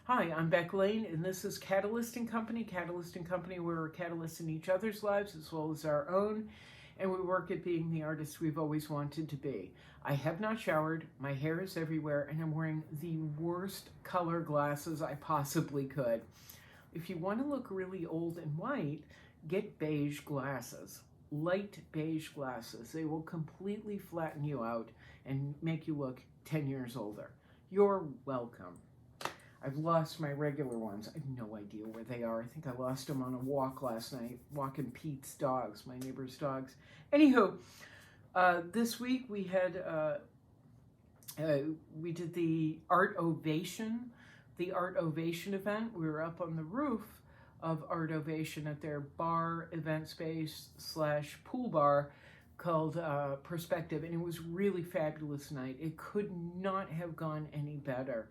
Hi, I'm Beck Lane, and this is Catalyst and Company. Catalyst and Company, we're catalysts in each other's lives as well as our own, and we work at being the artists we've always wanted to be. I have not showered, my hair is everywhere, and I'm wearing the worst color glasses I possibly could. If you want to look really old and white, get beige glasses. Light beige glasses. They will completely flatten you out and make you look 10 years older. You're welcome. I've lost my regular ones. I have no idea where they are. I think I lost them on a walk last night, walking Pete's dogs, my neighbor's dogs. Anywho, this week we had, we did the Art Ovation, event. We were up on the roof of Art Ovation at their bar, event space / pool bar called Perspective, and it was really fabulous night. It could not have gone any better.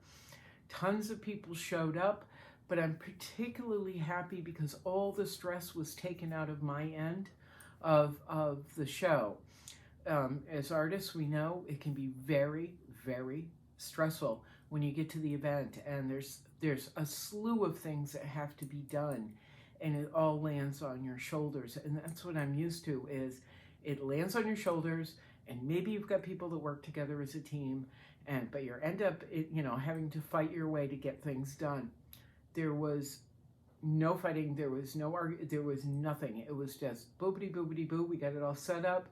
Tons of people showed up, but I'm particularly happy because all the stress was taken out of my end of the show. As artists, we know it can be very, very stressful when you get to the event, and there's a slew of things that have to be done, and it all lands on your shoulders. And that's what I'm used to, is it lands on your shoulders, and maybe you've got people that work together as a team, but you end up, having to fight your way to get things done. There was no fighting. There was no argument. There was nothing. It was just boopity boopity boo. We got it all set up,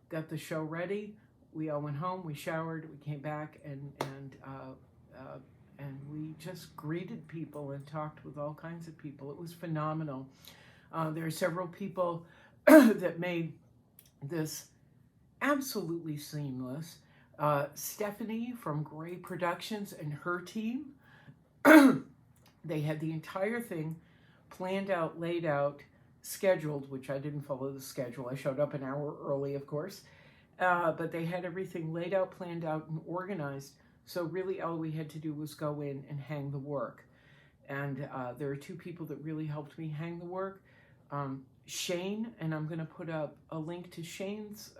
got the show ready. We all went home. We showered. We came back, and we just greeted people and talked with all kinds of people. It was phenomenal. There are several people that made this absolutely seamless. Stephanie from Gray Productions and her team, they had the entire thing planned out, laid out, scheduled, which I didn't follow the schedule. I showed up an hour early, of course, but they had everything laid out, planned out, and organized. So really all we had to do was go in and hang the work. And there are two people that really helped me hang the work. Shane, and I'm going to put up a link to Shane's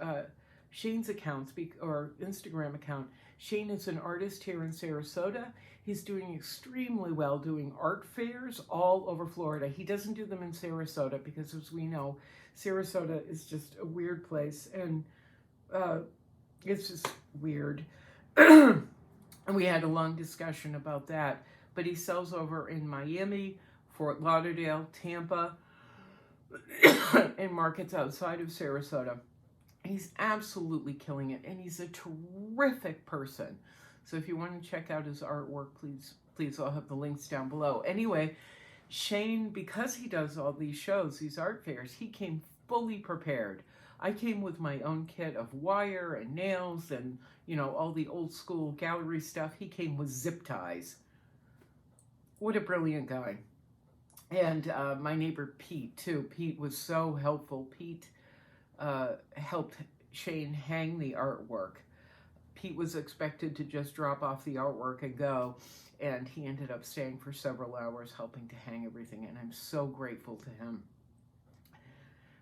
account or Instagram account. Shane is an artist here in Sarasota. He's doing extremely well doing art fairs all over Florida. He doesn't do them in Sarasota because, as we know, Sarasota is just a weird place, and it's just weird. And we had a long discussion about that. But he sells over in Miami, Fort Lauderdale, Tampa, and markets outside of Sarasota. He's absolutely killing it, and he's a terrific person. So if you want to check out his artwork, please, I'll have the links down below. Anyway, Shane, because he does all these shows, these art fairs, he came fully prepared. I came with my own kit of wire and nails and, all the old school gallery stuff. He came with zip ties. What a brilliant guy. And my neighbor Pete, too. Pete was so helpful. Pete helped Shane hang the artwork. Pete was expected to just drop off the artwork and go, and he ended up staying for several hours helping to hang everything, and I'm so grateful to him.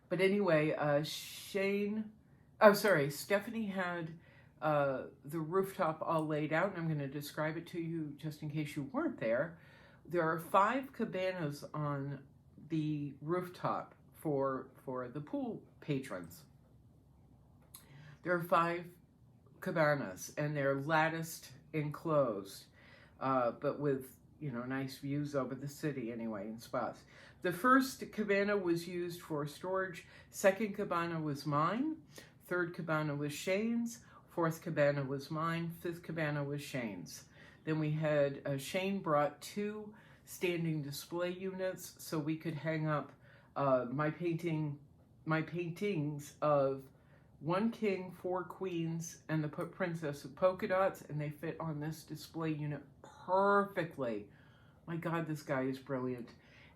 But anyway, Stephanie had the rooftop all laid out, and I'm going to describe it to you just in case you weren't there. There are 5 cabanas on the rooftop for the pool patrons. There are 5 cabanas, and they're latticed, enclosed, but with, nice views over the city anyway, in spots. The first cabana was used for storage. Second cabana was mine. Third cabana was Shane's. Fourth cabana was mine. Fifth cabana was Shane's. Then we had, Shane brought 2 standing display units so we could hang up my paintings of 1 king, 4 queens, and the princess of polka dots, and they fit on this display unit perfectly. My God, this guy is brilliant.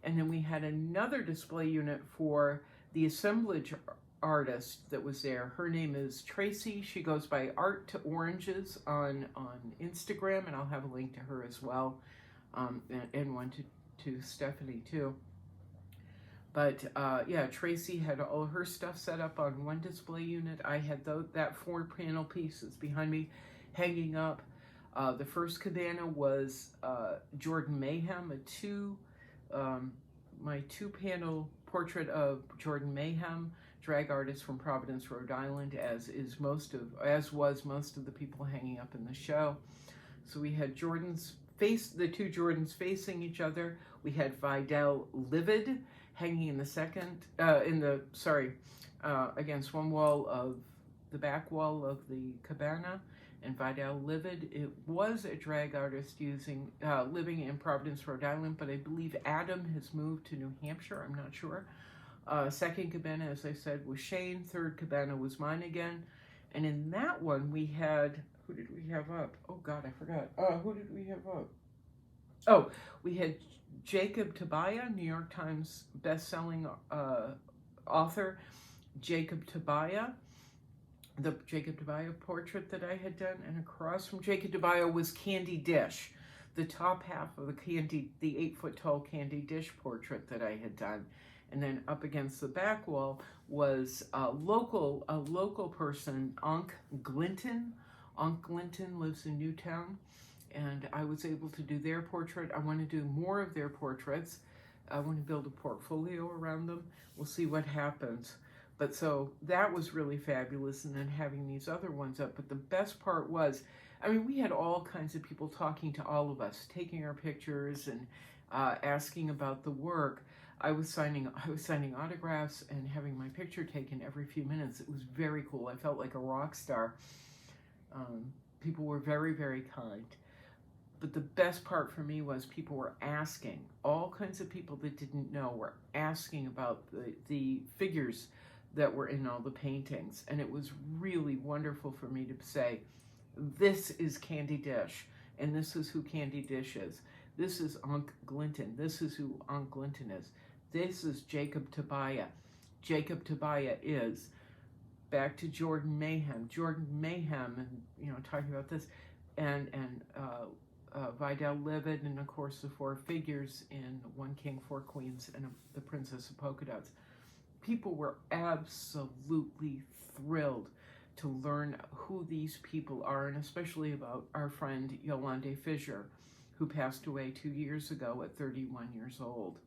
And then we had another display unit for the assemblage artist that was there. Her name is Tracy. She goes by Art to Oranges on Instagram, and I'll have a link to her as well, and one to Stephanie too. But yeah, Tracy had all her stuff set up on one display unit. I had that 4 panel pieces behind me hanging up. The first cabana was Jordan Mayhem, my two-panel portrait of Jordan Mayhem, drag artist from Providence, Rhode Island, as was most of the people hanging up in the show. So we had the two Jordans facing each other. We had Vidal livid hanging in against one wall of the back wall of the cabana, and Vidal livid. It was a drag artist living in Providence, Rhode Island, but I believe Adam has moved to New Hampshire. I'm not sure. Second cabana, as I said, was Shane. Third cabana was mine again. And in that one, we had, who did we have up? Oh, God, I forgot. Who did we have up? Oh, we had Jacob Tobiah, New York Times best-selling author. Jacob Tobiah, the Jacob Tobiah portrait that I had done. And across from Jacob Tobiah was Candy Dish, the top half of the 8-foot-tall Candy Dish portrait that I had done. And then up against the back wall was a local person, Ankh Glinton. Ankh Glinton lives in Newtown, and I was able to do their portrait. I want to do more of their portraits. I want to build a portfolio around them. We'll see what happens. But so that was really fabulous, and then having these other ones up. But the best part was, I mean, we had all kinds of people talking to all of us, taking our pictures and asking about the work. I was signing autographs and having my picture taken every few minutes. It was very cool. I felt like a rock star. People were very, very kind. But the best part for me was people were asking. All kinds of people that didn't know were asking about the figures that were in all the paintings. And it was really wonderful for me to say, this is Candy Dish, and this is who Candy Dish is. This is Ankh Glinton. This is who Ankh Glinton is. This is Jacob Tobiah. Jacob Tobiah is, back to Jordan Mayhem. Jordan Mayhem, and talking about this, and Vidal livid, and of course the four figures in One King, Four Queens, and the Princess of Polka Dots. People were absolutely thrilled to learn who these people are, and especially about our friend Yolande Fisher, who passed away 2 years ago at 31 years old.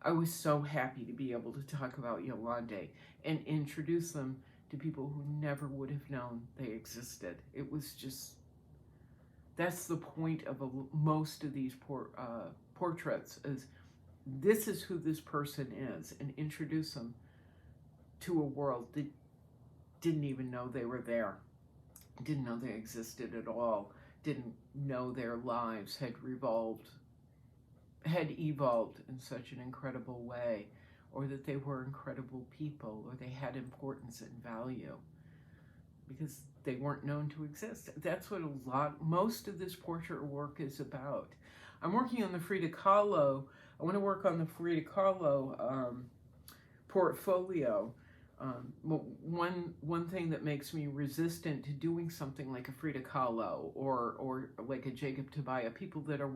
I was so happy to be able to talk about Yolande and introduce them to people who never would have known they existed. It was just, that's the point of most of these portraits, is this is who this person is, and introduce them to a world that didn't even know they were there, didn't know they existed at all, didn't know their lives had evolved in such an incredible way, or that they were incredible people, or they had importance and value, because they weren't known to exist. That's what most of this portrait work is about. I'm working on the Frida Kahlo. I want to work on the Frida Kahlo portfolio. One thing that makes me resistant to doing something like a Frida Kahlo or like a Jacob Tobiah, people that are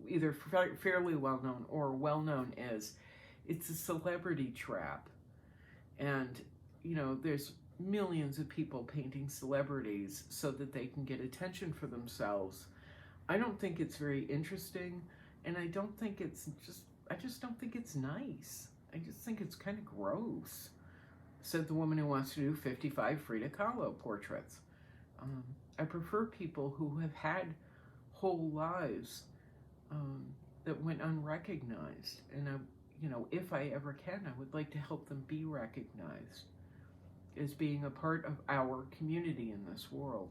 either fairly well known or well known, is it's a celebrity trap. And there's millions of people painting celebrities so that they can get attention for themselves. I don't think it's very interesting, and I don't think I just don't think it's nice. I just think it's kind of gross, said the woman who wants to do 55 Frida Kahlo portraits. I prefer people who have had whole lives that went unrecognized, and if I ever can, I would like to help them be recognized as being a part of our community in this world.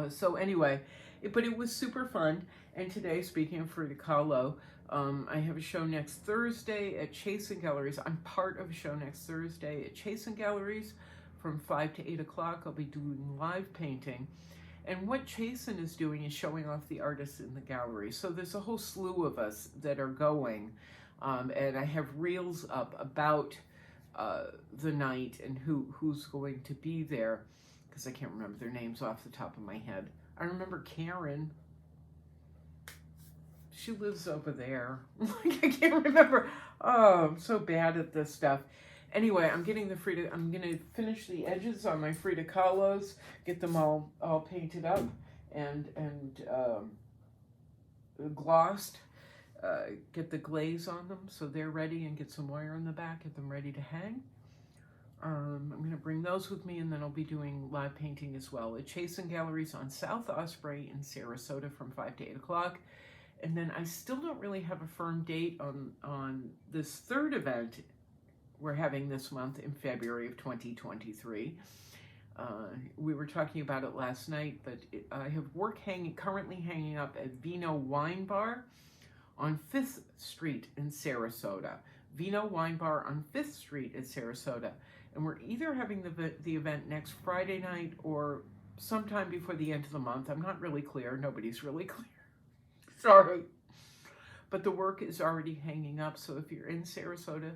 So anyway, but it was super fun. And today, speaking of Frida Kahlo, I have a show next Thursday at Chasen Galleries. I'm part of a show next Thursday at Chasen Galleries from 5 to 8 o'clock. I'll be doing live painting. And what Chasen is doing is showing off the artists in the gallery. So there's a whole slew of us that are going. And I have reels up about the night and who's going to be there, because I can't remember their names off the top of my head. I remember Karen. She lives over there. I can't remember. Oh, I'm so bad at this stuff. Anyway, I'm going to finish the edges on my Frida Kahlos, get them all painted up, and glossed. Get the glaze on them so they're ready, and get some wire in the back, get them ready to hang. I'm going to bring those with me, and then I'll be doing live painting as well at Chasen Galleries on South Osprey in Sarasota from 5 to 8 o'clock. And then I still don't really have a firm date on this third event we're having this month in February of 2023. We were talking about it last night, but I have work currently hanging up at Vino Wine Bar on 5th Street in Sarasota. Vino Wine Bar on 5th Street in Sarasota. And we're either having the event next Friday night or sometime before the end of the month. I'm not really clear. Nobody's really clear. Sorry. But the work is already hanging up. So if you're in Sarasota,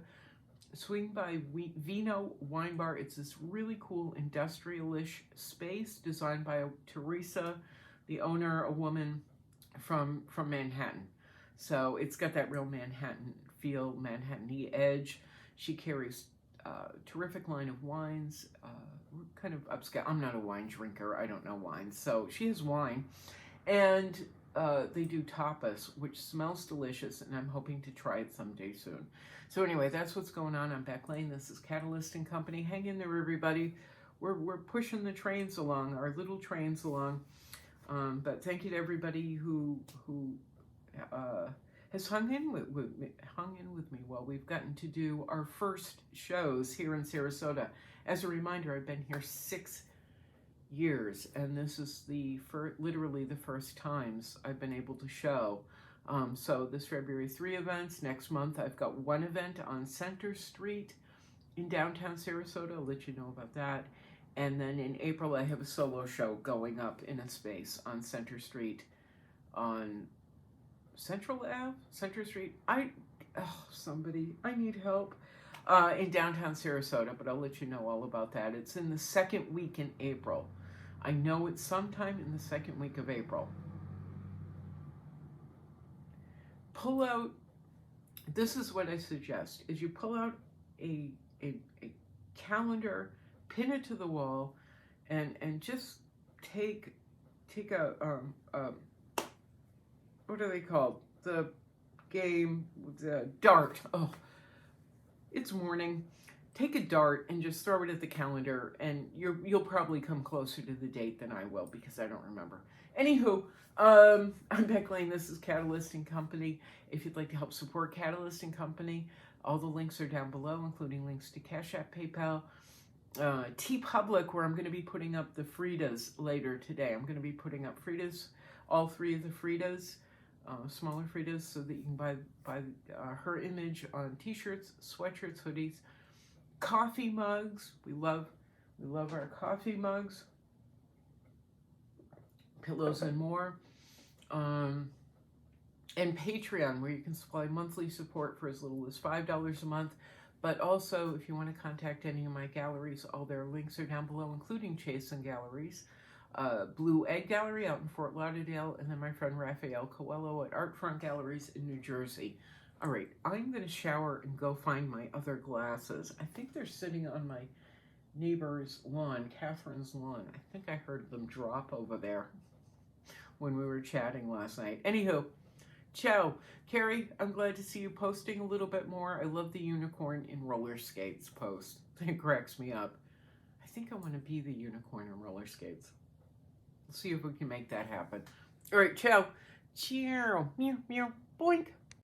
swing by Vino Wine Bar. It's this really cool industrial-ish space designed by Teresa, the owner, a woman from Manhattan. So it's got that real Manhattan feel, Manhattan-y edge. She carries terrific line of wines, kind of upscale. I'm not a wine drinker. I don't know wine. So she has wine. And they do tapas, which smells delicious, and I'm hoping to try it someday soon. So anyway, that's what's going on Beck Lane. This is Catalyst and Company. Hang in there, everybody. We're pushing the trains along, our little trains along. But thank you to everybody who has hung in with me while we've gotten to do our first shows here in Sarasota. As a reminder, I've been here 6 years, and this is literally the first times I've been able to show. So this February 3 events. Next month I've got one event on Center Street in downtown Sarasota. I'll let you know about that. And then in April I have a solo show going up in a space on Center Street on Center Street. I need help. In downtown Sarasota, but I'll let you know all about that. It's in the second week in April. I know it's sometime in the second week of April. Pull out, this is what I suggest, is you pull out a calendar, pin it to the wall, and just take a, what are they called? The game, the dart. Oh, it's morning. Take a dart and just throw it at the calendar, and you'll probably come closer to the date than I will, because I don't remember. Anywho, I'm Beck Lane. This is Catalyst and Company. If you'd like to help support Catalyst and Company, all the links are down below, including links to Cash App, PayPal, TeePublic, where I'm going to be putting up the Fridas later today. I'm going to be putting up Fridas, all 3 of the Fridas, smaller Fridas, so that you can buy her image on t-shirts, sweatshirts, hoodies, coffee mugs. We love our coffee mugs, pillows, and more. And Patreon, where you can supply monthly support for as little as $5 a month. But also, if you want to contact any of my galleries, all their links are down below, including Chasen Galleries, Blue Egg Gallery out in Fort Lauderdale, and then my friend Raphael Coelho at Art Front Galleries in New Jersey. All right, I'm going to shower and go find my other glasses. I think they're sitting on my neighbor's lawn, Catherine's lawn. I think I heard them drop over there when we were chatting last night. Anywho, ciao. Carrie, I'm glad to see you posting a little bit more. I love the unicorn in roller skates post. It cracks me up. I think I want to be the unicorn in roller skates. We'll see if we can make that happen. All right, ciao. Ciao. Meow, meow, boink.